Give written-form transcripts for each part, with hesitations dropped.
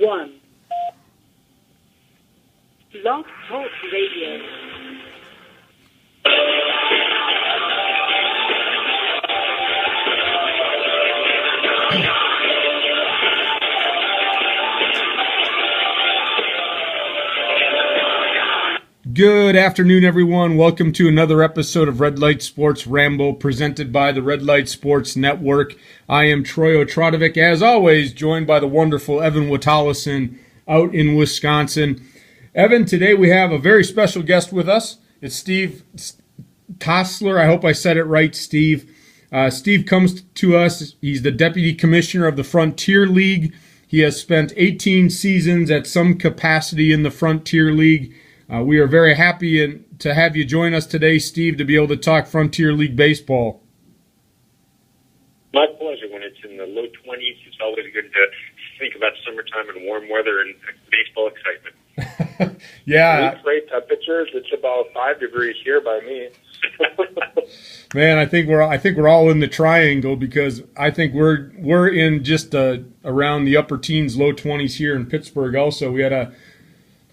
1. Light Sports Radio. Good afternoon, everyone. Welcome to another episode of Red Light Sports Ramble, presented by the Red Light Sports Network. I am Troy Otradovic, as always, joined by the wonderful Evan Watallison out in Wisconsin. Evan, today we have a very special guest with us. It's Steve Tahsler. I hope I said it right, Steve. Steve comes to us. He's the Deputy Commissioner of the Frontier League. He has spent 18 seasons at some capacity in the Frontier League. We are very happy to have you join us today, Steve, to be able to talk Frontier League baseball. My pleasure. When it's in the low 20s, it's always good to think about summertime and warm weather and baseball excitement. Yeah. Great temperatures. It's about 5 degrees here by me. Man, I think we're all in the triangle, because I think we're in just around the upper teens, low 20s here in Pittsburgh. Also, we had a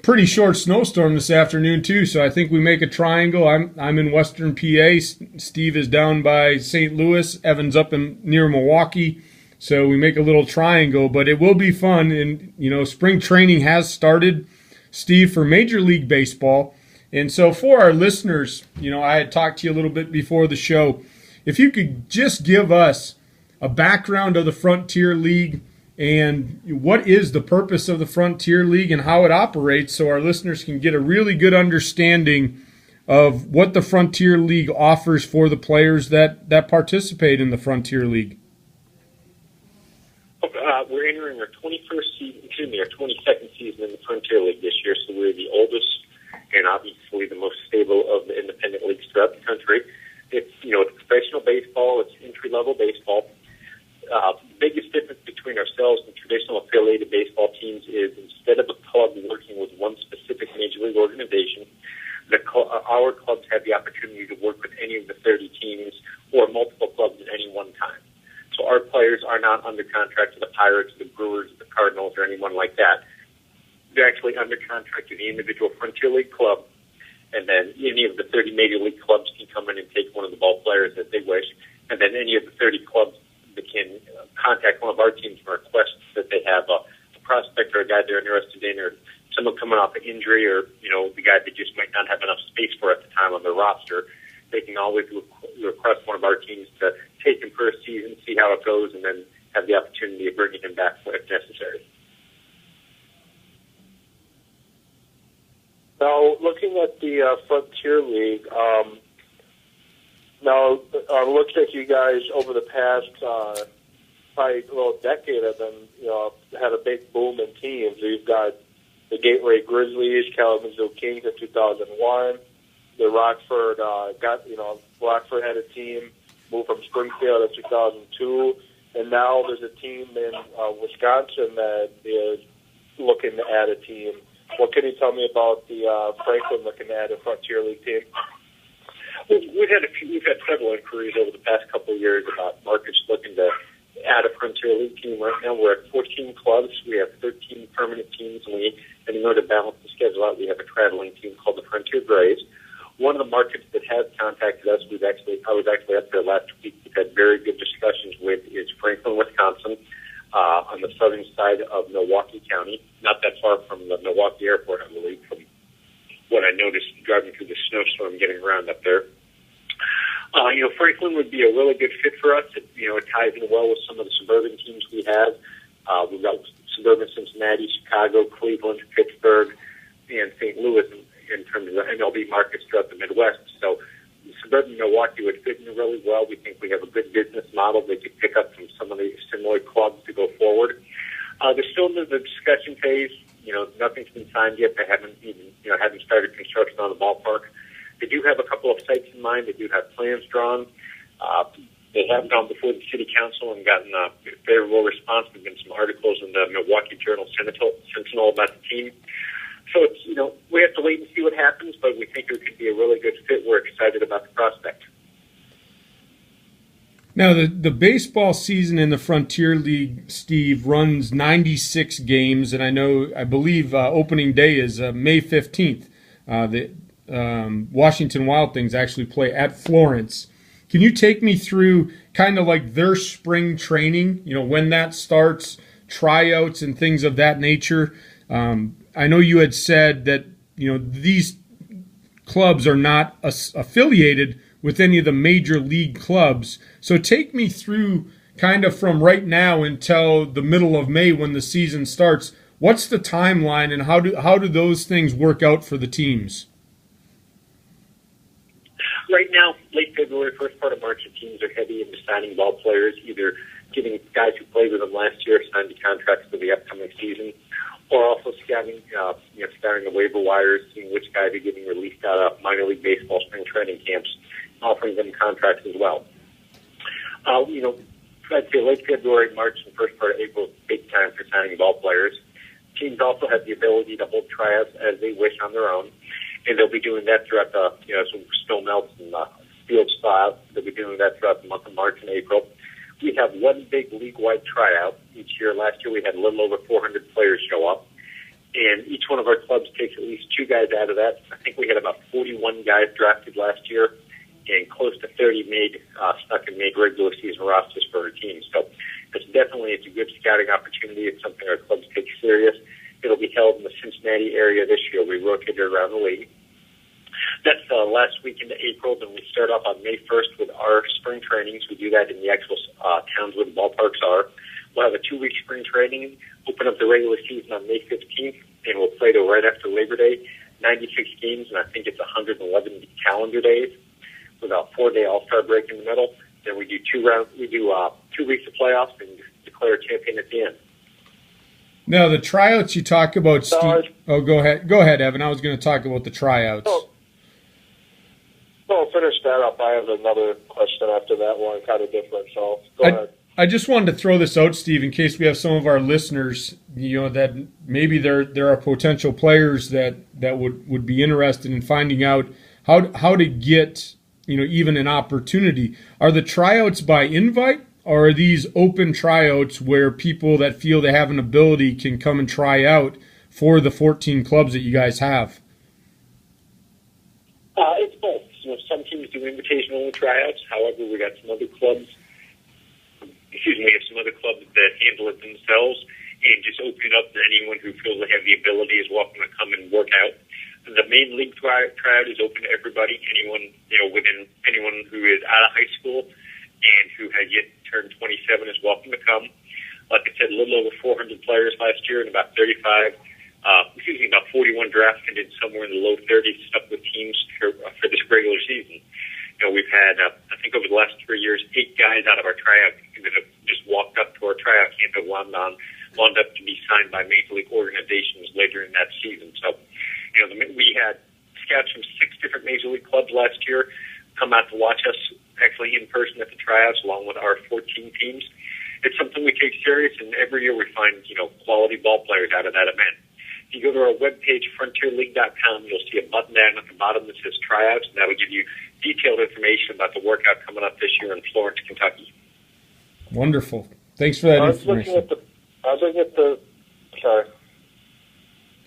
pretty short snowstorm this afternoon too, so I think we make a triangle. I'm in Western PA. Steve is down by St. Louis. Evan's up near Milwaukee. So we make a little triangle, but it will be fun. And spring training has started, Steve, for Major League Baseball. And so for our listeners, I had talked to you a little bit before the show. If you could just give us a background of the Frontier League and what is the purpose of the Frontier League and how it operates, so our listeners can get a really good understanding of what the Frontier League offers for the players that participate in the Frontier League. We're entering our 22nd season in the Frontier League this year, so we're the oldest and obviously the most stable of the independent leagues throughout the country. It's professional baseball, it's entry-level baseball. The biggest difference between ourselves and traditional affiliated baseball teams is, instead of a club working with one specific major league organization, our clubs have the opportunity to work with any of the 30 teams or multiple clubs at any one time. So our players are not under contract to the Pirates, the Brewers, the Cardinals, or anyone like that. They're actually under contract to the individual Frontier League club, and then any of the 30 major league clubs can come in and take one of the ball players that they wish, and then any of the 30 clubs that can contact one of our teams for requests that they have a prospect or a guy they're interested in, or someone coming off an injury, or the guy that just might not have enough space for at the time on their roster. They can always request one of our teams to take him for a season, see how it goes, and then have the opportunity of bringing him back if necessary. Now, looking at the Frontier League, now it looks like you guys over the past probably a little decade have been had a big boom in teams. You've got the Gateway Grizzlies, Kalamazoo Kings in 2001. The Rockford Rockford had a team moved from Springfield in 2002, and now there's a team in Wisconsin that is looking to add a team. What can you tell me about the Franklin looking to add a Frontier League team? We've had several inquiries over the past couple of years about markets looking to add a Frontier League team. Right now we're at 14 clubs. We have 13 permanent teams, and in order to balance the schedule out, we have a traveling team called the Frontier Braves. One of the markets that has contacted us, I was actually up there last week. We've had very good discussions with, is Franklin, Wisconsin, on the southern side of Milwaukee County, not that far from the Milwaukee Airport, I believe, from what I noticed driving through the snowstorm getting around up there. Franklin would be a really good fit for us. It ties in well with some of the suburban teams we have. We've got suburban Cincinnati, Chicago, Cleveland, Pittsburgh, and St. Louis in terms of the MLB markets throughout the Midwest. So suburban Milwaukee would fit in really well. We think we have a good business model they could pick up from some of the similar clubs to go forward. They're still in the discussion phase. Nothing's been signed yet. They haven't even started construction on the ballpark. They do have a couple of sites in mind. They do have plans drawn. They have gone before the city council and gotten a favorable response. There have been some articles in the Milwaukee Journal Sentinel about the team. So it's, we have to wait and see what happens, but we think it could be a really good fit. We're excited about the prospect. Now, the baseball season in the Frontier League, Steve, runs 96 games, and I believe opening day is May 15th. The Washington Wild Things actually play at Florence. Can you take me through kind of like their spring training, when that starts, tryouts and things of that nature? I know you had said that, these clubs are not affiliated with any of the major league clubs. So take me through kind of from right now until the middle of May when the season starts. What's the timeline, and how do those things work out for the teams? Right now, late February, first part of March, the teams are heavy into signing ball players, either getting guys who played with them last year signed contracts for the upcoming season, or also scouting the waiver wires, seeing which guys are getting released out of minor league baseball spring training camps, offering them contracts as well. I'd say late February, March, and first part of April is big time for signing ball players. Teams also have the ability to hold tryouts as they wish on their own, and they'll be doing that throughout some snow melts and field thaws. They'll be doing that throughout the month of March and April. We have one big league-wide tryout each year. Last year we had a little over 400 players show up, and each one of our clubs takes at least 2 guys out of that. I think we had about 41 guys drafted last year, and close to 30 made regular season rosters for our team. So it's a good scouting opportunity. It's something our clubs take serious. It'll be held in the Cincinnati area this year. We rotate it around the league. That's last week into April. Then we start off on May 1st with our spring trainings. We do that in the actual towns where the ballparks are. We'll have a 2-week spring training, open up the regular season on May 15th, and we'll play till right after Labor Day. 96 games, and I think it's 111 calendar days with a 4-day All-Star break in the middle. Then we do 2 rounds. We do 2 weeks of playoffs and declare a champion at the end. Now, the tryouts you talk about, Steve. Oh, go ahead. Go ahead, Evan. I was going to talk about the tryouts. Finish that up. I have another question after that one, kind of different. So go ahead. I just wanted to throw this out, Steve, in case we have some of our listeners, that maybe there are potential players that would be interested in finding out how to get even an opportunity. Are the tryouts by invite, or are these open tryouts where people that feel they have an ability can come and try out for the 14 clubs that you guys have? It's both. Some teams do invitation-only tryouts. However, we got some other clubs. We have some other clubs that handle it themselves and just open it up to anyone who feels they have the ability is welcome to come and work out. The main league tryout is open to everybody. Anyone who is out of high school and who has yet turned 27 is welcome to come. Like I said, a little over 400 players last year, and about 41 drafted in somewhere in the low 30s, stuck with teams for this regular season. We've had, I think over the last 3 years, 8 guys out of our tryout that have just walked up to our tryout camp and wound up to be signed by major league organizations later in that season. So, we had scouts from 6 different major league clubs last year come out to watch us actually in person at the tryouts along with our 14 teams. It's something we take serious, and every year we find, quality ball players out of that event. If you go to our webpage, frontierleague.com, you'll see a button down at the bottom that says tryouts, and that will give you detailed information about the workout coming up this year in Florence, Kentucky. Wonderful. Thanks for that information. I was looking at the sorry.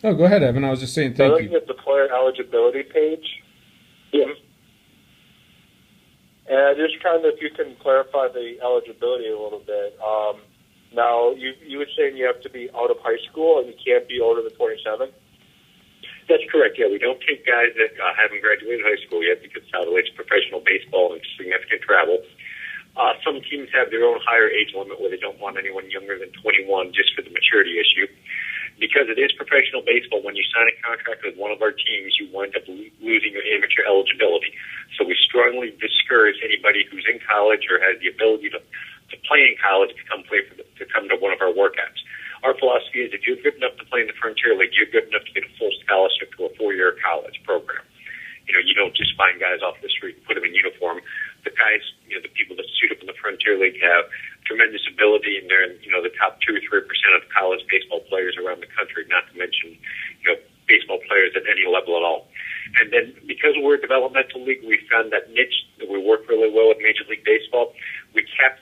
Oh, go ahead, Evan. I was just saying thank you. I was looking at the player eligibility page. Yeah. And just kind of, if you can clarify the eligibility a little bit. Now, you were saying you have to be out of high school and you can't be older than 27? That's correct, yeah. We don't take guys that haven't graduated high school yet because it's professional baseball and significant travel. Some teams have their own higher age limit where they don't want anyone younger than 21 just for the maturity issue. Because it is professional baseball, when you sign a contract with one of our teams, you wind up losing your amateur eligibility. So we strongly discourage anybody who's in college or has the ability to play in college to come to one of our workouts. Our philosophy is if you're good enough to play in the Frontier League, you're good enough to get a full scholarship to a 4-year college program. You don't just find guys off the street and put them in uniform. The guys, the people that suit up in the Frontier League have tremendous ability, and they're in, the top 2 or 3% of college baseball players around the country, not to mention, baseball players at any level at all. And then because we're a developmental league, we found that niche that we work really well with Major League Baseball. We cap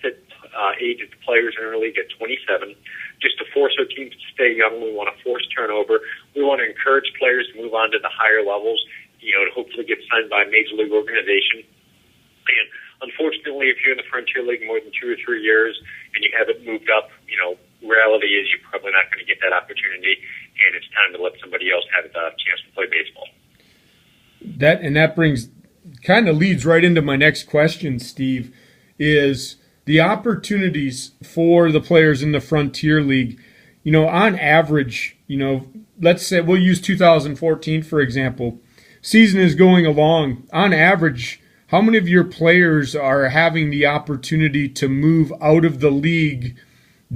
27, just to force our teams to stay young. We want to force turnover. We want to encourage players to move on to the higher levels, to hopefully get signed by a major league organization. And unfortunately, if you're in the Frontier League more than 2 or 3 years and you haven't moved up, reality is you're probably not going to get that opportunity, and it's time to let somebody else have a chance to play baseball. That kind of leads right into my next question, Steve, is the opportunities for the players in the Frontier League. On average, let's say we'll use 2014 for example. Season is going along. On average, how many of your players are having the opportunity to move out of the league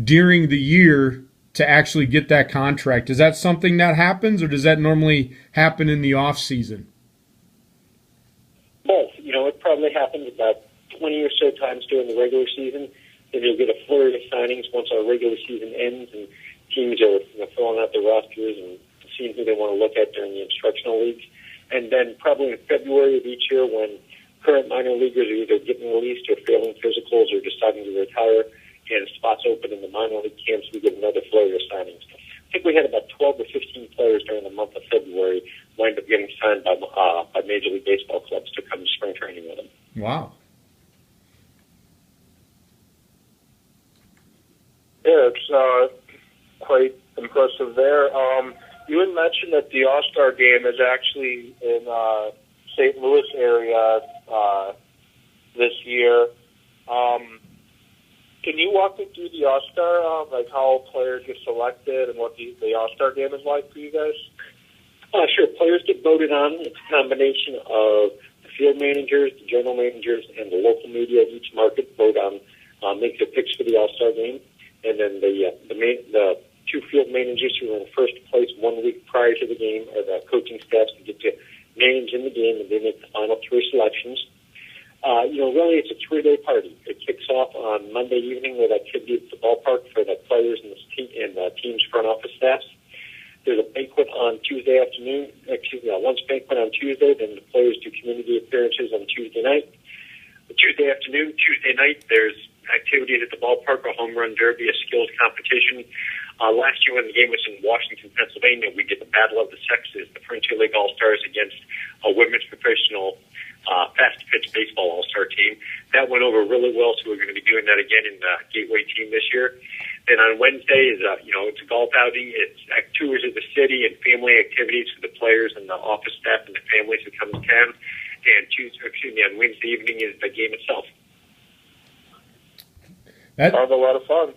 during the year to actually get that contract? Is that something that happens, or does that normally happen in the off season? Both. It probably happens about 20 or so times during the regular season. Then you'll get a flurry of signings once our regular season ends and teams are filling out their rosters and seeing who they want to look at during the instructional leagues. And then probably in February of each year, when current minor leaguers are either getting released or failing physicals or deciding to retire, and spots open in the minor league camps, we get another flurry of signings. I think we had about 12 or 15 players during the month of February wind up getting signed by Major League Baseball clubs to come to spring training with them. Wow. Yeah, it's quite impressive there. You had mentioned that the All-Star game is actually in St. Louis area this year. Can you walk me through the All-Star, like how players get selected and what the All-Star game is like for you guys? Sure. Players get voted on. It's a combination of the field managers, the general managers, and the local media of each market vote on, make their picks for the All-Star game. And then the two field managers who are in first place 1 week prior to the game are the coaching staffs that get to manage in the game, and they make the final 3 selections. Really it's a 3-day party. It kicks off on Monday evening with activity at the ballpark for the players and the team's front office staffs. There's a banquet on Tuesday afternoon. Lunch banquet on Tuesday. Then the players do community appearances on Tuesday night. Tuesday afternoon, Tuesday night, there's activities at the ballpark, a home run derby, a skills competition. Last year when the game was in Washington, Pennsylvania, we did the Battle of the Sexes, the Frontier League All-Stars against a women's professional fast-pitch baseball all-star team. That went over really well, so we're going to be doing that again in the Gateway team this year. Then on Wednesday is it's a golf outing. It's tours of the city and family activities for the players and the office staff and the families who come to town. And on Wednesday evening is the game itself. That sounds a lot of fun.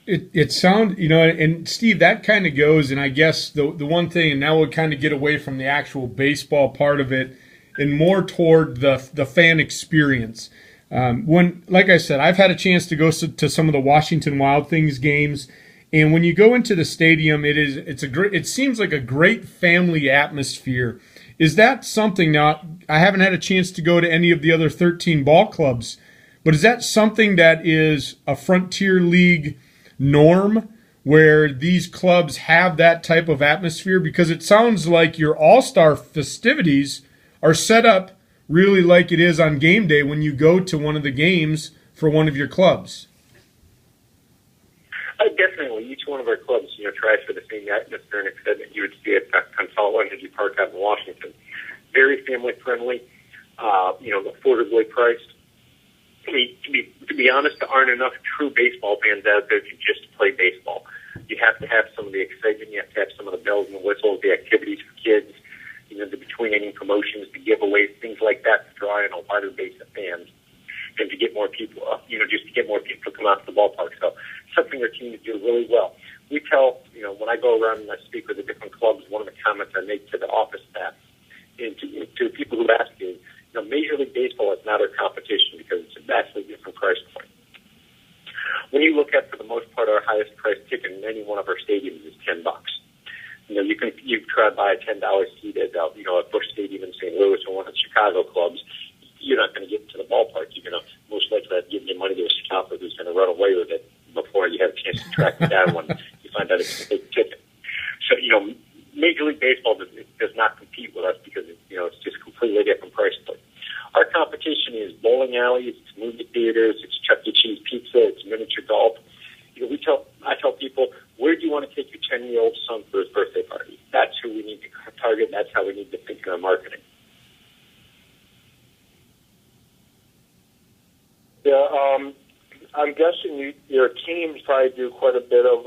It sounds, and Steve, that kind of goes, and I guess the one thing, and now we'll kind of get away from the actual baseball part of it and more toward the fan experience. Like I said, I've had a chance to go to some of the Washington Wild Things games, and when you go into the stadium, it seems like a great family atmosphere. Is that something, now I haven't had a chance to go to any of the other 13 ball clubs, but is that something that is a Frontier League norm where these clubs have that type of atmosphere? Because it sounds like your all-star festivities are set up really like it is on game day when you go to one of the games for one of your clubs. Definitely. Each one of our clubs, tries for the same atmosphere and excitement you would see at Consol Energy Park out in Washington. Very family-friendly, affordably priced. To be honest, there aren't enough true baseball fans out there to just play baseball. You have to have some of the excitement. You have to have some of the bells and whistles, the activities for kids, the between-inning promotions, the giveaways, things like that to draw in a wider base of fans and to get more people, just to get more people to come out to the ballpark. So something our teams do really well. We tell, when I go around and I speak with the different clubs, one of the comments I make to the office staff and to people who ask is, Major League Baseball is not our competition because it's a vastly different price point. When you look at, for the most part, our highest price ticket in any one of our stadiums is $10. You try to buy a $10 seat at Busch Stadium in St. Louis or one of the Chicago clubs. You're not going to get into the ballpark. You're going to most likely have to give your money to a scalper who's going to run away with it before you have a chance to track it down when you find out it's a big ticket. So, Major League Baseball does not compete with us because it's just a completely different price point. Our competition is bowling alleys, it's movie theaters, it's Chuck E. Cheese pizza, it's miniature golf. 10-year-old son for his birthday party. That's who we need to target. That's how we need to think of marketing. Yeah, I'm guessing your teams probably do quite a bit of,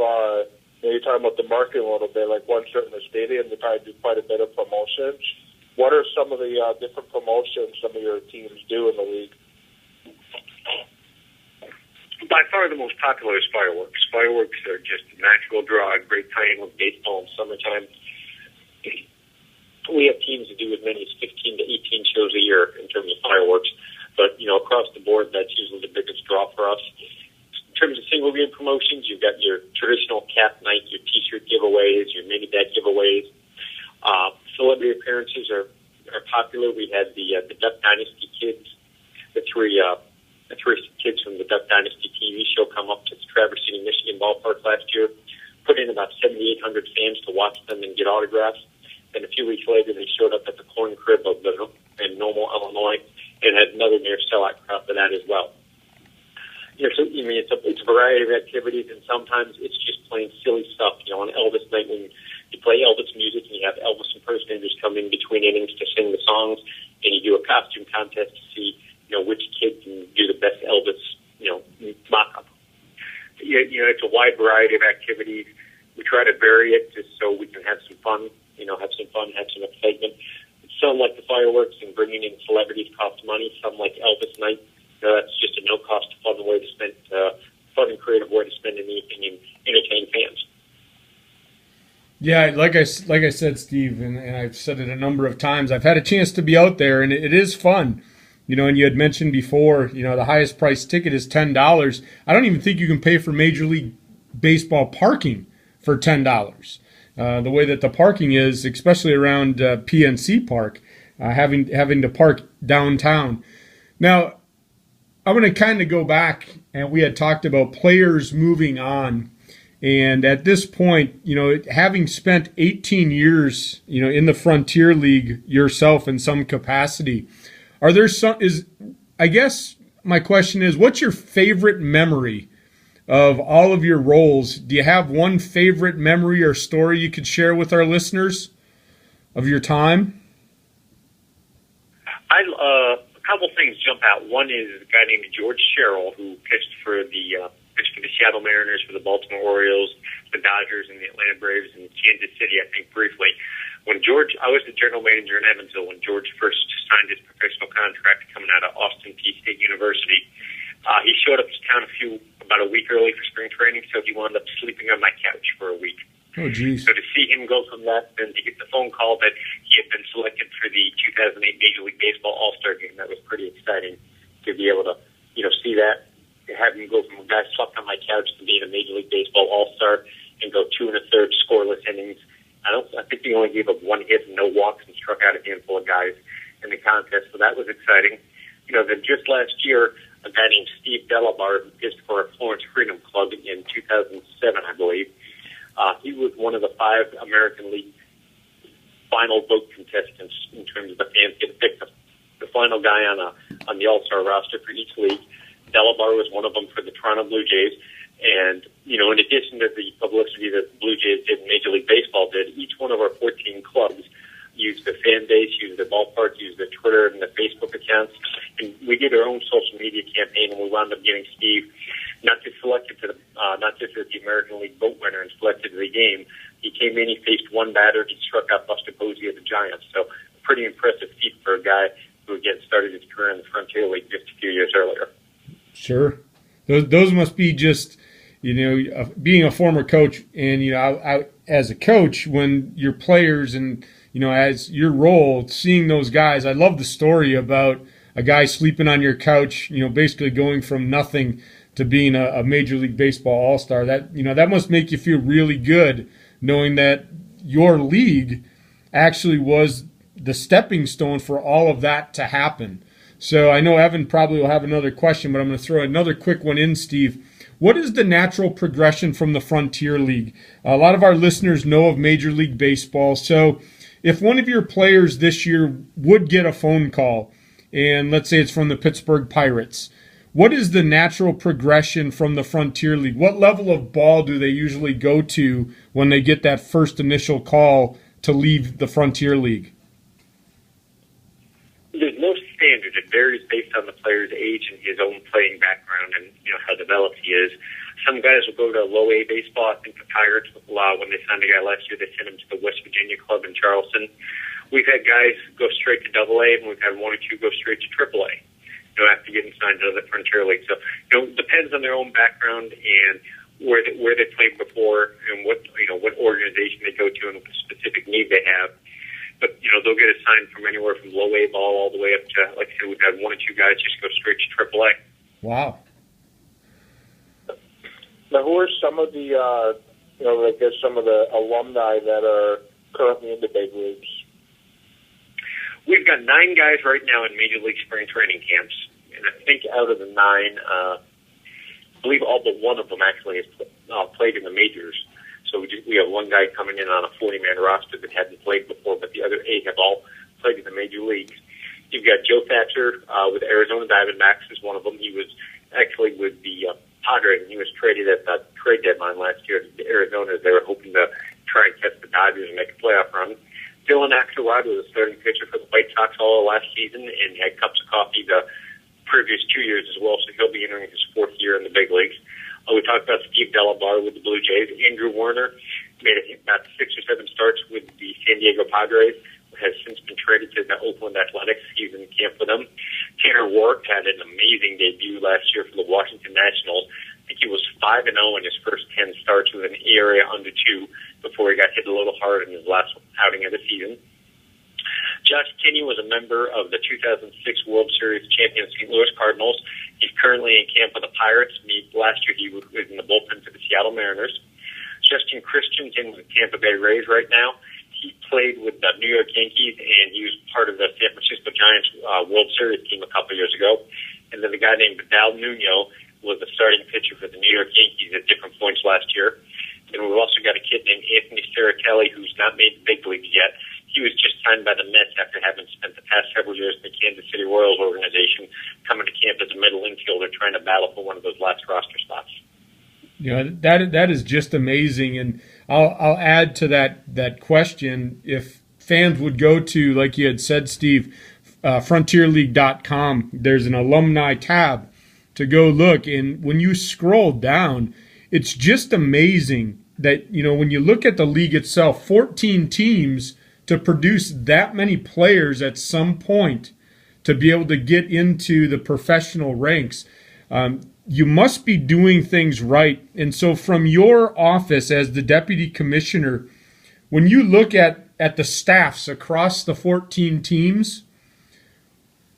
you're talking about the marketing a little bit, like once you're in the stadium, they probably do quite a bit of promotions. What are some of the different promotions some of your teams do in the league? By far the most popular is fireworks. Fireworks are just a natural draw, a great tie-in with baseball in summertime. We have teams that do as many as 15 to 18 shows a year in terms of fireworks. But, across the board, that's usually the biggest draw for us. In terms of single game promotions, you've got your traditional cap night, your T-shirt giveaways, your mini bag giveaways. Celebrity appearances are popular. We had the Duck Dynasty kids, the three kids from the Duck Dynasty TV show come up to the Traverse City, Michigan ballpark last year, put in about 7,800 fans to watch them and get autographs. And a few weeks later, they showed up at the corn crib in Normal, Illinois, and had another near sellout crowd for that as well. So it's a variety of activities, and sometimes it's just plain silly stuff. On Elvis night, when you play Elvis music and you have Elvis impersonators come in between innings to sing the songs, and you do a costume contest to see which kid can do the best Elvis mock-up. It's a wide variety of activities. We try to vary it just so we can have some fun. Have some excitement. Some like the fireworks and bringing in celebrities cost money. Some like Elvis night. That's just a no-cost, fun way to spend, fun and creative way to spend an evening and entertain fans. Yeah, like I said, Steve, and I've said it a number of times. I've had a chance to be out there, and it is fun. And you had mentioned before, the highest price ticket is $10. I don't even think you can pay for Major League Baseball parking for $10. The way that the parking is, especially around PNC Park, having to park downtown. Now, I'm going to kind of go back, and we had talked about players moving on. And at this point, having spent 18 years, in the Frontier League yourself in some capacity, I guess my question is, what's your favorite memory of all of your roles? Do you have one favorite memory or story you could share with our listeners of your time? A couple things jump out. One is a guy named George Sherrill, who pitched for the Seattle Mariners, for the Baltimore Orioles, the Dodgers, and the Atlanta Braves, and Kansas City, I think, briefly. I was the general manager in Evansville when George first signed his professional contract coming out of Austin Peay State University. He showed up to town about a week early for spring training, so he wound up sleeping on my couch for a week. Oh, geez. So to see him go from that, then to get the phone call that he had been selected for the 2008 Major League Baseball All-Star Game, that was pretty exciting to be able to, see that, to have him go from a guy slept on my couch to being a Major League Baseball All-Star and go 2 1/3 scoreless innings. I think he only gave up one hit and no walks and struck out a handful of guys in the contest, so that was exciting. Then just last year, a guy named Steve Delabar, who pitched for our Florence Freedom Club in 2007, I believe. He was one of the 5 American League final vote contestants in terms of the fans getting picked. The final guy on the All-Star roster for each league. Delabar was one of them for the Toronto Blue Jays. And, in addition to the publicity that the Blue Jays did and Major League Baseball did, each one of our 14 clubs used the fan base, used the ballpark, used the Twitter and the Facebook accounts. And we did our own social media campaign, and we wound up getting Steve not just selected to not just as the American League vote winner and selected to the game. He came in, he faced one batter, he struck out Buster Posey of the Giants. So a pretty impressive feat for a guy who, again, started his career in the Frontier League just a few years earlier. Sure. Those must be just, being a former coach and, as a coach, when your players and, as your role, seeing those guys, I love the story about a guy sleeping on your couch, basically going from nothing to being a Major League Baseball All-Star. That, that must make you feel really good knowing that your league actually was the stepping stone for all of that to happen. So I know Evan probably will have another question, but I'm going to throw another quick one in, Steve. What is the natural progression from the Frontier League? A lot of our listeners know of Major League Baseball. So if one of your players this year would get a phone call, and let's say it's from the Pittsburgh Pirates, what is the natural progression from the Frontier League? What level of ball do they usually go to when they get that first initial call to leave the Frontier League? There's no standard. It varies based on the player's age and his own playing background and how developed he is. Some guys will go to low A baseball. I think the Pirates, when they signed a guy last year, they sent him to the West Virginia club in Charleston. We've had guys go straight to Double A, and we've had one or two go straight to Triple A. After getting signed to the Frontier League. So it depends on their own background and where they played before and what organization they go to and what specific need they have. But they'll get assigned from anywhere from low A ball all the way up to, like I said, we've had one or two guys just go straight to Triple A. Wow. Now, who are some of the, some of the alumni that are currently in the big leagues? We've got 9 guys right now in Major League spring training camps, and I think out of the 9, I believe all but one of them actually has played in the majors. So we have one guy coming in on a 40-man roster that hadn't played before, but the other 8 have all played in the major leagues. You've got Joe Thatcher with Arizona Diamondbacks is one of them. He was actually with the Padres, and he was traded at the trade deadline last year to Arizona as they were hoping to try and catch the Dodgers and make a playoff run. Dylan Axelrod was a starting pitcher for the White Sox all last season and had cups of coffee the previous 2 years as well, so he'll be entering his 4th year in the big leagues. We talked about Steve Delabar with the Blue Jays. Andrew Warner made about 6 or 7 starts with the San Diego Padres, has since been traded to the Oakland Athletics. He's in camp with them. Tanner Roark had an amazing debut last year for the Washington Nationals. I think he was 5-0 in his first 10 starts with an ERA under 2 before he got hit a little hard in his last outing of the season. Josh Kinney was a member of the 2006 World Series champion St. Louis Cardinals. He's currently in camp with the Pirates. Last year he was in the bullpen for the Seattle Mariners. Justin Christian's in with the Tampa Bay Rays right now. He played with the New York Yankees, and he was part of the San Francisco Giants World Series team a couple years ago. And then the guy named Vidal Nuno was the starting pitcher for the New York Yankees at different points last year. And we've also got a kid named Anthony Serratelli who's not made the big leagues yet. He was just signed by the Mets after having spent the past several years in the Kansas City Royals organization, coming to camp as a middle infielder, trying to battle for one of those last roster spots. That is just amazing, and I'll add to that question. If fans would go to, like you had said, Steve, frontierleague.com, there's an alumni tab to go look, and when you scroll down, it's just amazing that when you look at the league itself, 14 teams to produce that many players at some point to be able to get into the professional ranks. You must be doing things right. And so from your office as the deputy commissioner, when you look at the staffs across the 14 teams,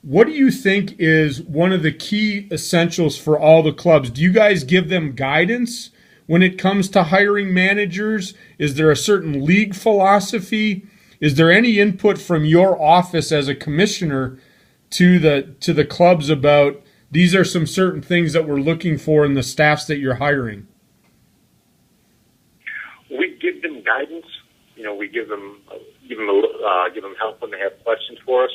what do you think is one of the key essentials for all the clubs? Do you guys give them guidance when it comes to hiring managers? Is there a certain league philosophy? Is there any input from your office as a commissioner to the clubs about these are some certain things that we're looking for in the staffs that you're hiring? We give them guidance. We give them help when they have questions for us.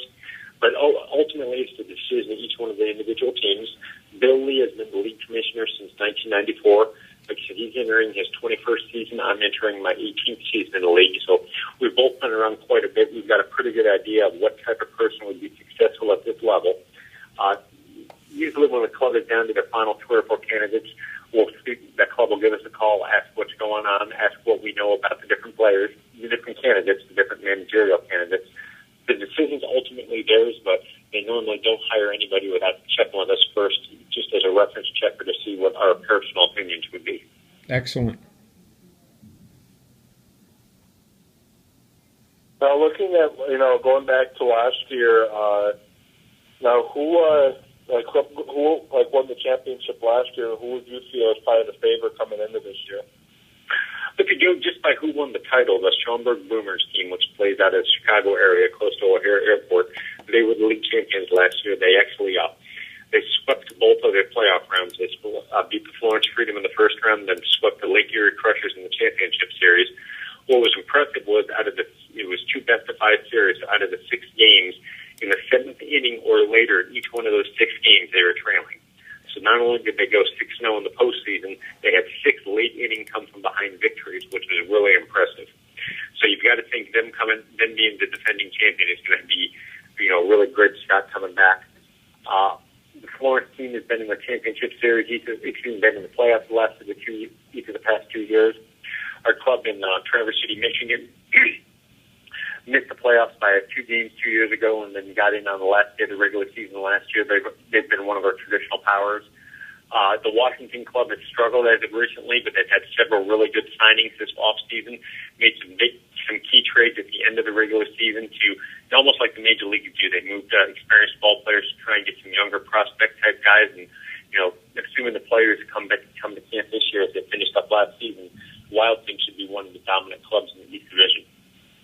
But ultimately, it's the decision of each one of the individual teams. Bill Lee has been the league commissioner since 1994. Like I said, he's entering his 21st season. I'm entering my 18th season in the league. So we've both been around quite a bit. We've got a pretty good idea of what type of person would be successful at this level. Usually when the club is down to their final 2 or 4 candidates, that club will give us a call, ask what's going on, ask what we know about the different players, the different candidates, the different managerial candidates. The decision's ultimately theirs, but they normally don't hire anybody without checking with us first, just as a reference checker to see what our personal opinions would be. Excellent. Now, looking at, going back to last year, now who won the championship last year? Who would you feel is probably the favorite coming into this year? If you go just by who won the title, the Schaumburg Boomers team, which plays out of the Chicago area close to O'Hare Airport, they were the league champions last year. They actually they swept both of their playoff rounds. They beat the Florence Freedom in the first round, then swept the Lake Erie Crushers in the championship series. What was impressive was it was 2 best-of-5 series. Out of the 6 games, in the 7th inning or later, each one of those 6 games they were trailing. So not only did they go 6-0 in the postseason, they had 6 late-inning come-from-behind victories, which was really impressive. So you've got to think them being the defending champion is going to be, a really great shot coming back. The Florence team has been in the championship series. Been in the playoffs each of the past 2 years. Our club in Traverse City, Michigan, missed the playoffs by 2 games 2 years ago, and then got in on the last day of the regular season last year. They've been one of our traditional powers. The Washington club has struggled as of recently, but they've had several really good signings this offseason. Made some key trades at the end of the regular season to almost like the major leagues do. They moved experienced ball players to try and get some younger prospect type guys, and assuming the players come to camp this year as they finished up last season, Wild Thing should be one of the dominant clubs in the East Division.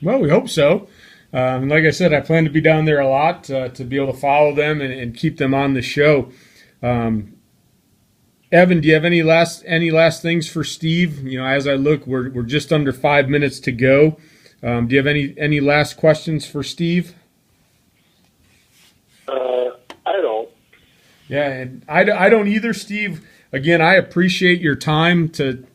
Well, we hope so. Like I said, I plan to be down there a lot to be able to follow them and keep them on the show. Evan, do you have any last things for Steve? As I look, we're just under 5 minutes to go. Do you have any last questions for Steve? I don't. Yeah, and I don't either, Steve. Again, I appreciate your time to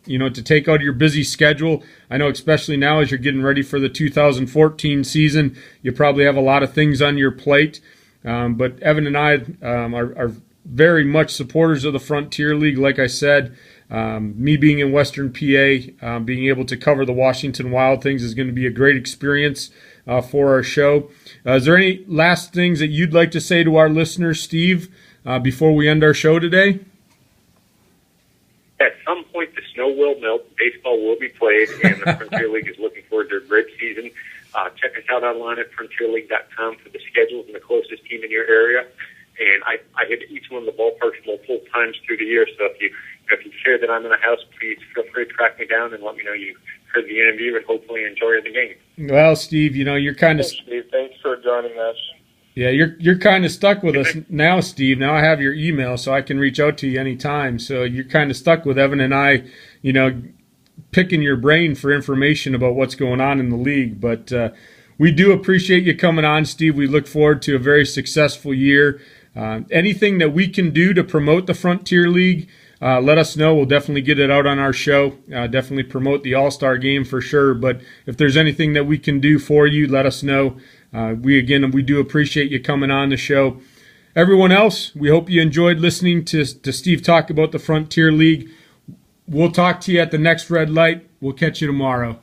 take out your busy schedule. I know especially now as you're getting ready for the 2014 season, you probably have a lot of things on your plate. But Evan and I are very much supporters of the Frontier League. Like I said, me being in Western PA, being able to cover the Washington Wild Things is going to be a great experience for our show. Is there any last things that you'd like to say to our listeners, Steve, before we end our show today? At some point, the snow will melt, baseball will be played, and the Frontier League is looking forward to a great season. Check us out online at frontierleague.com for the schedules and the closest team in your area. And I hit each one of the ballparks multiple times through the year, so if you hear that I'm in the house, please feel free to track me down and let me know you heard the interview and hopefully enjoy the game. Well, Steve, you're kind of... Thanks, Steve. Thanks for joining us. Yeah, you're kind of stuck with us now, Steve. Now I have your email, so I can reach out to you anytime. So you're kind of stuck with Evan and I, picking your brain for information about what's going on in the league. But we do appreciate you coming on, Steve. We look forward to a very successful year. Anything that we can do to promote the Frontier League, let us know. We'll definitely get it out on our show. Definitely promote the All-Star game for sure. But if there's anything that we can do for you, let us know. We do appreciate you coming on the show. Everyone else, we hope you enjoyed listening to Steve talk about the Frontier League. We'll talk to you at the next red light. We'll catch you tomorrow.